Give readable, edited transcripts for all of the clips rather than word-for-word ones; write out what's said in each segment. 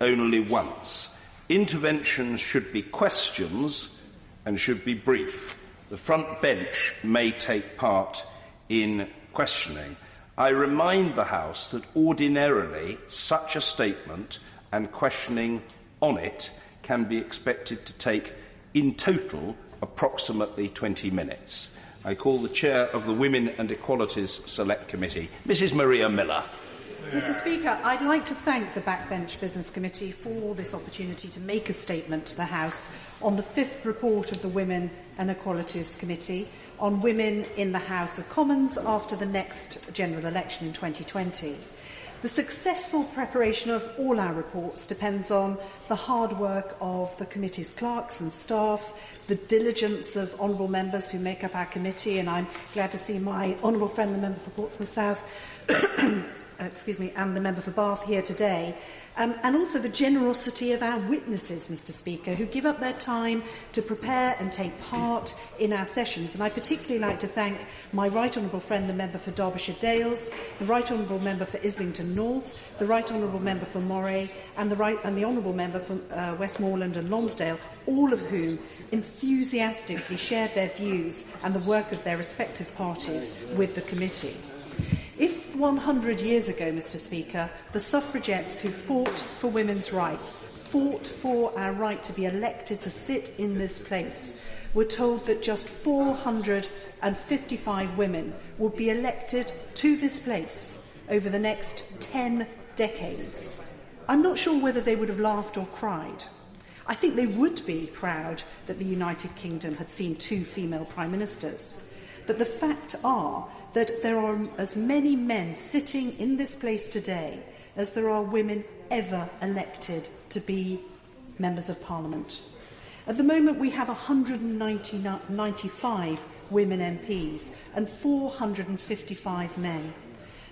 only once. Interventions should be questions and should be brief. The front bench may take part in questioning. I remind the House that ordinarily such a statement and questioning on it can be expected to take in total approximately 20 minutes. I call the Chair of the Women and Equalities Select Committee, Mrs Maria Miller. Mr Speaker, I'd like to thank the Backbench Business Committee for this opportunity to make a statement to the House on the 5th report of the Women and Equalities Committee on women in the House of Commons after the next general election in 2020. The successful preparation of all our reports depends on the hard work of the committee's clerks and staff, the diligence of honourable members who make up our committee, and I'm glad to see my honourable friend, the member for Portsmouth South, and the member for Bath here today, and also the generosity of our witnesses, Mr Speaker, who give up their time to prepare and take part in our sessions. And I particularly like to thank my right honourable friend, the member for Derbyshire Dales, the right honourable member for Islington North, the right honourable member for Moray, and the honourable member for Westmoreland and Lonsdale, all of whom enthusiastically shared their views and the work of their respective parties with the committee. If 100 years ago, Mr Speaker, the suffragettes who fought for women's rights, fought for our right to be elected to sit in this place, were told that just 455 women would be elected to this place over the next 10 decades, I'm not sure whether they would have laughed or cried. I think they would be proud that the United Kingdom had seen 2 female prime ministers. But the fact are that there are as many men sitting in this place today as there are women ever elected to be members of Parliament. At the moment, we have 195 women MPs and 455 men.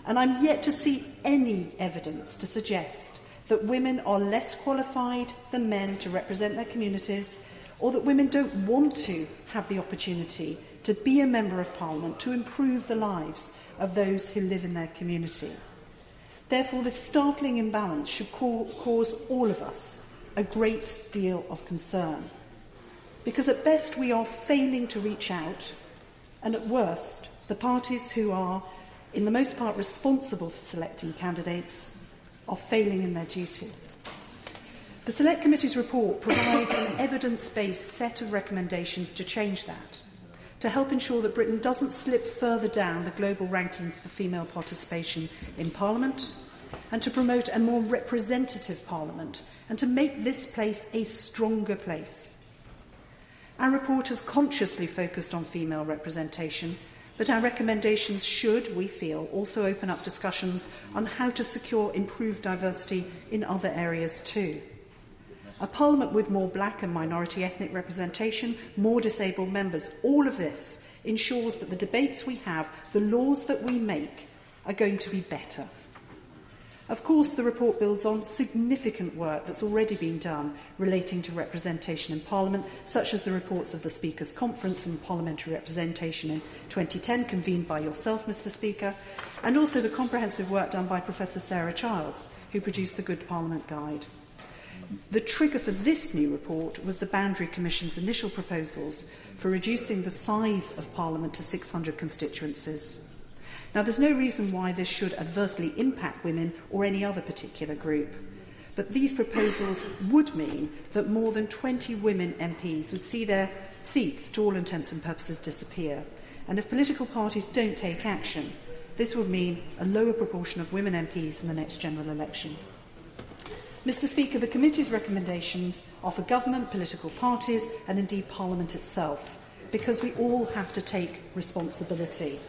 And I'm yet to see any evidence to suggest that women are less qualified than men to represent their communities, or that women don't want to have the opportunity to be a Member of Parliament to improve the lives of those who live in their community. Therefore, this startling imbalance should cause all of us a great deal of concern, because at best we are failing to reach out, and at worst, the parties who are, in the most part, responsible for selecting candidates are failing in their duty. The Select Committee's report provides an evidence-based set of recommendations to change that, to help ensure that Britain doesn't slip further down the global rankings for female participation in Parliament, and to promote a more representative Parliament, and to make this place a stronger place. Our report has consciously focused on female representation, but our recommendations should, we feel, also open up discussions on how to secure improved diversity in other areas too. A Parliament with more black and minority ethnic representation, more disabled members, all of this ensures that the debates we have, the laws that we make, are going to be better. Of course, the report builds on significant work that's already been done relating to representation in Parliament, such as the reports of the Speakers' Conference on Parliamentary Representation in 2010, convened by yourself, Mr Speaker, and also the comprehensive work done by Professor Sarah Childs, who produced the Good Parliament Guide. The trigger for this new report was the Boundary Commission's initial proposals for reducing the size of Parliament to 600 constituencies. Now, there's no reason why this should adversely impact women or any other particular group, but these proposals would mean that more than 20 women MPs would see their seats, to all intents and purposes, disappear. And if political parties don't take action, this would mean a lower proportion of women MPs in the next general election. Mr Speaker, the committee's recommendations are for government, political parties and indeed Parliament itself, because we all have to take responsibility.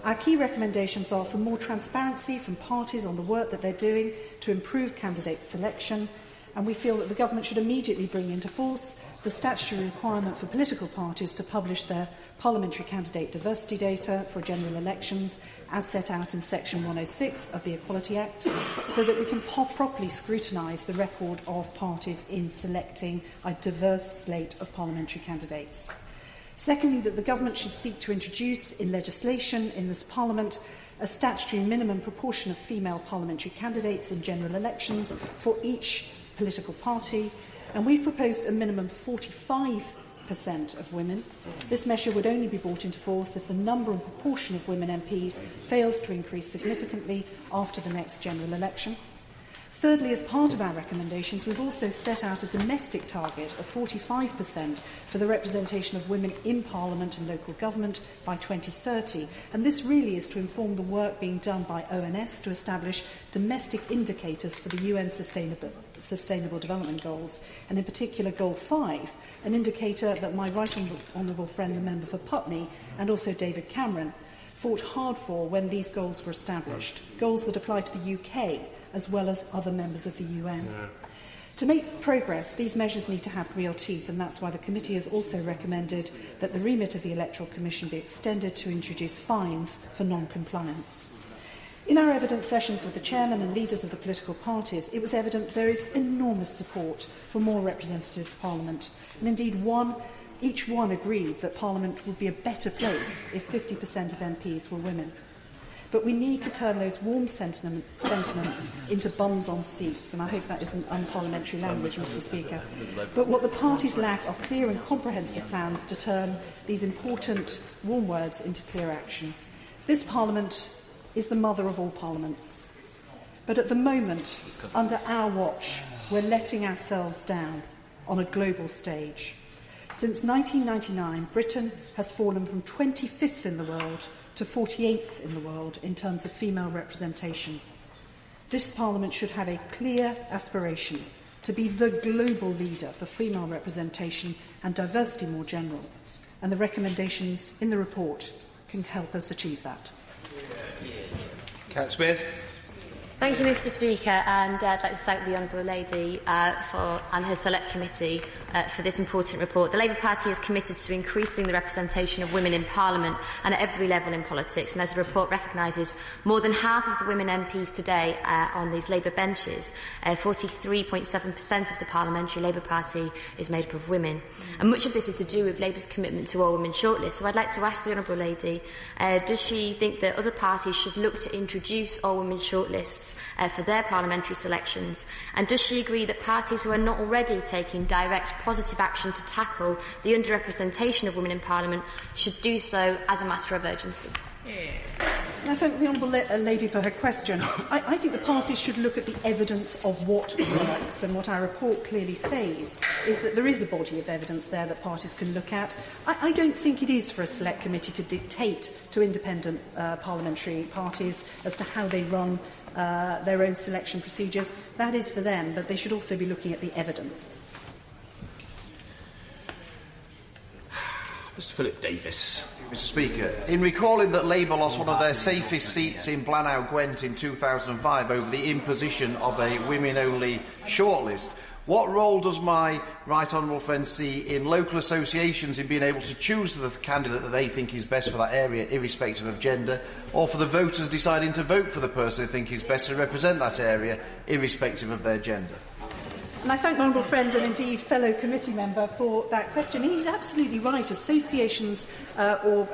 Our key recommendations are for more transparency from parties on the work that they're doing to improve candidate selection, and we feel that the government should immediately bring into force the statutory requirement for political parties to publish their parliamentary candidate diversity data for general elections as set out in Section 106 of the Equality Act, so that we can properly scrutinise the record of parties in selecting a diverse slate of parliamentary candidates. Secondly, that the government should seek to introduce in legislation in this Parliament a statutory minimum proportion of female parliamentary candidates in general elections for each political party, and we've proposed a minimum 45% of women. This measure would only be brought into force if the number and proportion of women MPs fails to increase significantly after the next general election. Thirdly, as part of our recommendations, we've also set out a domestic target of 45% for the representation of women in Parliament and local government by 2030. And this really is to inform the work being done by ONS to establish domestic indicators for the UN Sustainable Development Goals, and in particular Goal 5, an indicator that my right honourable friend, the member for Putney, and also David Cameron, fought hard for when these goals were established, goals that apply to the UK as well as other members of the UN. Yeah. To make progress, these measures need to have real teeth, and that's why the committee has also recommended that the remit of the Electoral Commission be extended to introduce fines for non-compliance. In our evidence sessions with the chairman and leaders of the political parties, it was evident there is enormous support for more representative Parliament, and indeed each one agreed that Parliament would be a better place if 50% of MPs were women. But we need to turn those warm sentiments into bums on seats, and I hope that isn't unparliamentary language, Mr. Speaker. But what the parties lack are clear and comprehensive plans to turn these important warm words into clear action. This Parliament is the mother of all parliaments. But at the moment, under our watch, we're letting ourselves down on a global stage. Since 1999, Britain has fallen from 25th in the world to 48th in the world in terms of female representation. This Parliament should have a clear aspiration to be the global leader for female representation and diversity more general, and the recommendations in the report can help us achieve that. Cat Smith. Thank you, Mr. Speaker, and I'd like to thank the Honourable Lady and her Select Committee for this important report. The Labour Party is committed to increasing the representation of women in Parliament and at every level in politics, and as the report recognises, more than half of the women MPs today on these Labour benches, 43.7% of the Parliamentary Labour Party is made up of women. And much of this is to do with Labour's commitment to all women shortlists. So I'd like to ask the Honourable Lady, does she think that other parties should look to introduce all women shortlists for their parliamentary selections, and does she agree that parties who are not already taking direct positive action to tackle the underrepresentation of women in Parliament should do so as a matter of urgency? I thank the Honourable Lady for her question. I think the parties should look at the evidence of what works, and what our report clearly says is that there is a body of evidence there that parties can look at. I don't think it is for a select committee to dictate to independent parliamentary parties as to how they run their own selection procedures. That is for them, but they should also be looking at the evidence. Mr. Philip Davis. Mr. Speaker, in recalling that Labour lost one of their safest seats in Blaenau Gwent in 2005 over the imposition of a women-only shortlist, what role does my right honourable friend see in local associations in being able to choose the candidate that they think is best for that area, irrespective of gender, or for the voters deciding to vote for the person they think is best to represent that area, irrespective of their gender? And I thank my honourable friend and indeed fellow committee member for that question. And he's absolutely right. Associations or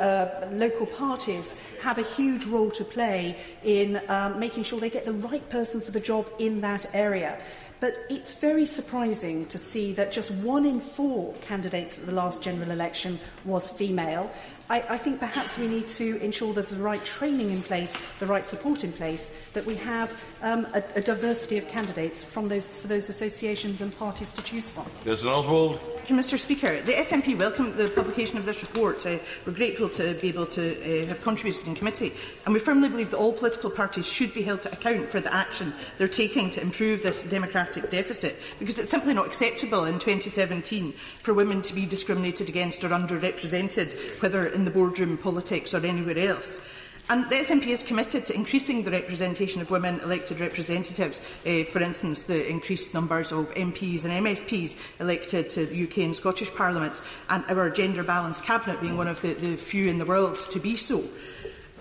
local parties have a huge role to play in making sure they get the right person for the job in that area. But it's very surprising to see that just 1 in 4 candidates at the last general election was female. I think perhaps we need to ensure there's the right training in place, the right support in place, that we have a diversity of candidates for those associations and parties to choose from. Mr. Oswald. Mr. Speaker, the SNP welcomed the publication of this report. We're grateful to be able to have contributed in committee, and we firmly believe that all political parties should be held to account for the action they're taking to improve this democratic deficit, because it's simply not acceptable in 2017 for women to be discriminated against or underrepresented, whether in the boardroom, politics or anywhere else. And the SNP is committed to increasing the representation of women elected representatives, for instance, the increased numbers of MPs and MSPs elected to the UK and Scottish Parliaments, and our gender-balanced cabinet being one of the few in the world to be so.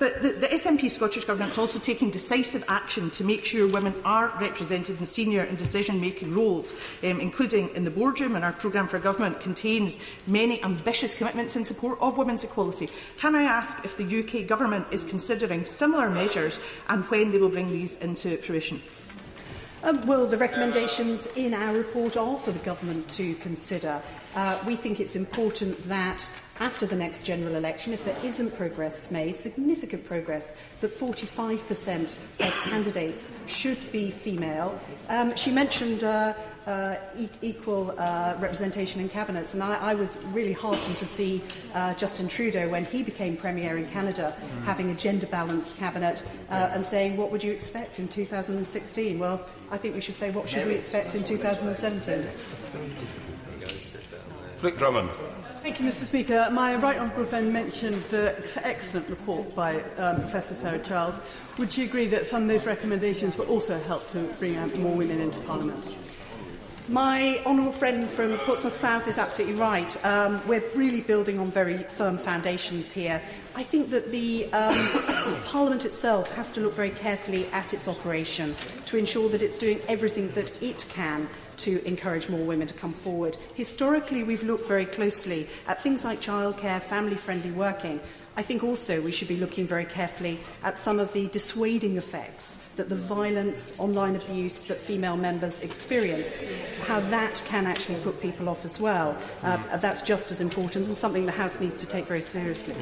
But the SNP Scottish Government is also taking decisive action to make sure women are represented in senior and decision-making roles, including in the boardroom, and our programme for government contains many ambitious commitments in support of women's equality. Can I ask if the UK Government is considering similar measures and when they will bring these into fruition? Well, the recommendations in our report are for the government to consider. We think it's important that after the next general election, if there isn't progress made, significant progress, that 45% of candidates should be female. She mentioned equal representation in cabinets, and I was really heartened to see Justin Trudeau, when he became Premier in Canada, having a gender-balanced cabinet and saying, what would you expect in 2016? Well, I think we should say, what should we expect in 2017? Flick Drummond. Thank you, Mr. Speaker. My right honourable friend mentioned the excellent report by Professor Sarah Charles. Would she agree that some of those recommendations will also help to bring out more women into Parliament? My honourable friend from Portsmouth South is absolutely right. We're really building on very firm foundations here. I think that the Parliament itself has to look very carefully at its operation to ensure that it's doing everything that it can to encourage more women to come forward. Historically, we've looked very closely at things like childcare, family-friendly working. I think also we should be looking very carefully at some of the dissuading effects that the violence, online abuse that female members experience, how that can actually put people off as well. That's just as important and something the House needs to take very seriously.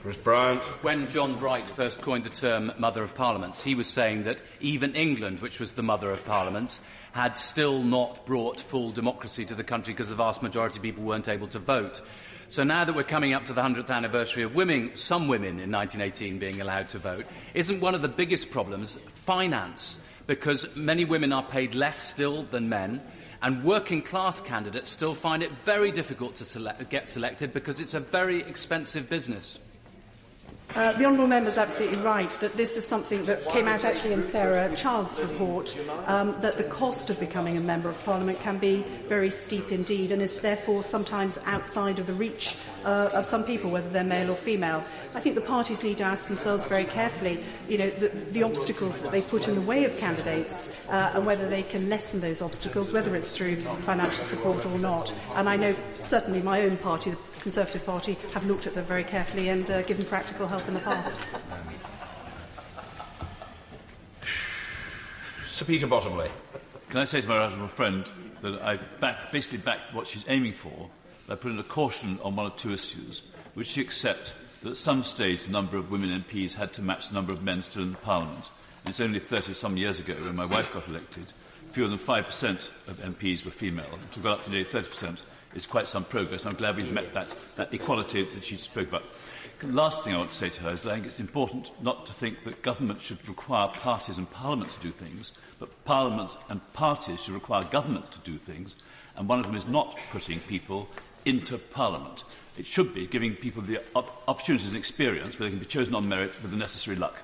Chris Bryant. When John Bright first coined the term Mother of Parliaments, he was saying that even England, which was the Mother of Parliaments, had still not brought full democracy to the country because the vast majority of people weren't able to vote. So now that we're coming up to the 100th anniversary of some women in 1918 being allowed to vote, isn't one of the biggest problems finance? Because many women are paid less still than men, and working-class candidates still find it very difficult to get selected because it's a very expensive business. The honourable member is absolutely right that this is something that came out actually in Sarah Child's report, that the cost of becoming a Member of Parliament can be very steep indeed and is therefore sometimes outside of the reach of some people, whether they're male or female. I think the parties need to ask themselves very carefully, the obstacles that they put in the way of candidates and whether they can lessen those obstacles, whether it's through financial support or not. And I know certainly my own party, the Conservative Party, have looked at them very carefully and given practical help in the past. Sir Peter Bottomley. Can I say to my honourable friend that I basically backed what she's aiming for? I put in a caution on one or two issues. Would she accept that at some stage the number of women MPs had to match the number of men still in the Parliament? And it's only 30-some years ago, when my wife got elected, fewer than 5% of MPs were female. To go up to nearly 30% is quite some progress. I'm glad we've met that equality that she spoke about. The last thing I want to say to her is that I think it's important not to think that government should require parties and Parliament to do things, but Parliament and parties should require government to do things, and one of them is not putting people into Parliament. It should be giving people the opportunities and experience where they can be chosen on merit with the necessary luck.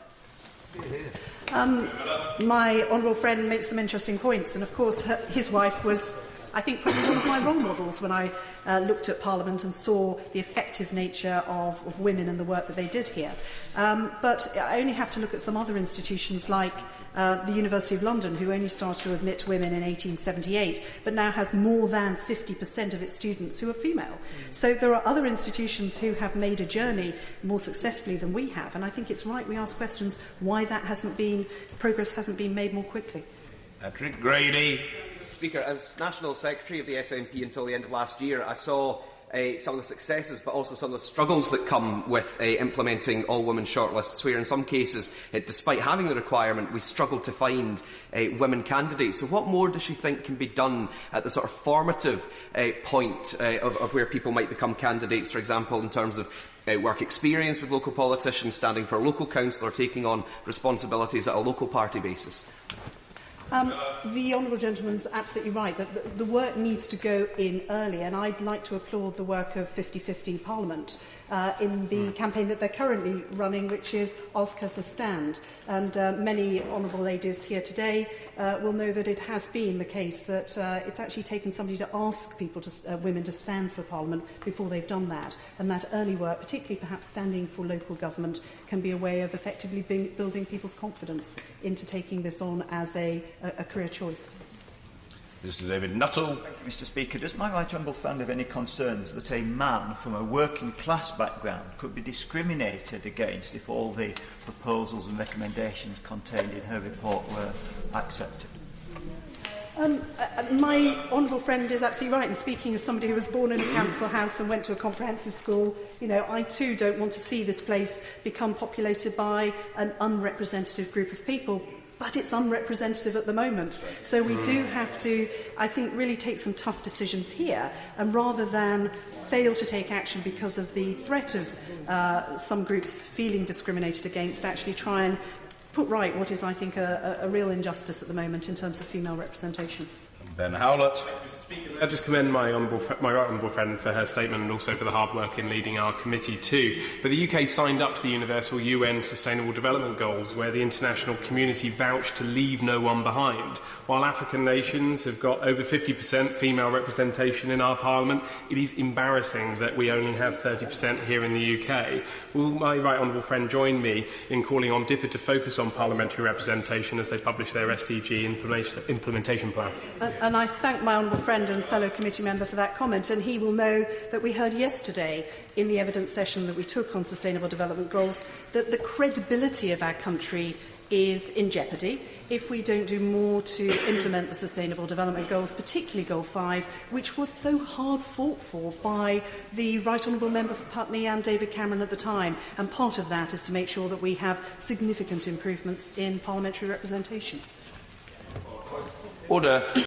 My honourable friend makes some interesting points, and of course his wife was, I think, probably one of my role models when I looked at Parliament and saw the effective nature of women and the work that they did here. But I only have to look at some other institutions like the University of London, who only started to admit women in 1878, but now has more than 50% of its students who are female. So there are other institutions who have made a journey more successfully than we have, and I think it's right we ask questions why that progress hasn't been made more quickly. Patrick Grady. Speaker, as National Secretary of the SNP until the end of last year, I saw some of the successes but also some of the struggles that come with implementing all-women shortlists, where in some cases, despite having the requirement, we struggled to find women candidates. So what more does she think can be done at the sort of formative point of where people might become candidates, for example, in terms of work experience with local politicians, standing for a local council or taking on responsibilities at a local party basis? The honourable gentleman's absolutely right that the work needs to go in early, and I'd like to applaud the work of 50-50 Parliament in the campaign that they're currently running, which is Ask Us a Stand. And many honourable ladies here today will know that it has been the case that it's actually taken somebody to ask people, women, to stand for Parliament before they've done that. And that early work, particularly perhaps standing for local government, can be a way of effectively building people's confidence into taking this on as a career choice. Mr David Nuttall. Thank you, Mr Speaker. Does my right honourable friend have any concerns that a man from a working class background could be discriminated against if all the proposals and recommendations contained in her report were accepted? My honourable friend is absolutely right, and speaking as somebody who was born in a council house and went to a comprehensive school, I too don't want to see this place become populated by an unrepresentative group of people. But it's unrepresentative at the moment. So we do have to, I think, really take some tough decisions here, and rather than fail to take action because of the threat of some groups feeling discriminated against, actually try and put right what is, I think, a real injustice at the moment in terms of female representation. Ben Howlett. Mr. Speaker, I just commend my right honourable friend for her statement and also for the hard work in leading our committee too. But the UK signed up to the Universal UN Sustainable Development Goals, where the international community vouched to leave no one behind. While African nations have got over 50% female representation in our Parliament, it is embarrassing that we only have 30% here in the UK. Will my right honourable friend join me in calling on DFID to focus on parliamentary representation as they publish their SDG implementation plan? And I thank my honourable friend and fellow committee member for that comment, and he will know that we heard yesterday in the evidence session that we took on sustainable development goals that the credibility of our country is in jeopardy if we don't do more to implement the sustainable development goals, particularly Goal 5, which was so hard fought for by the right honourable member for Putney and David Cameron at the time. And part of that is to make sure that we have significant improvements in parliamentary representation. Order.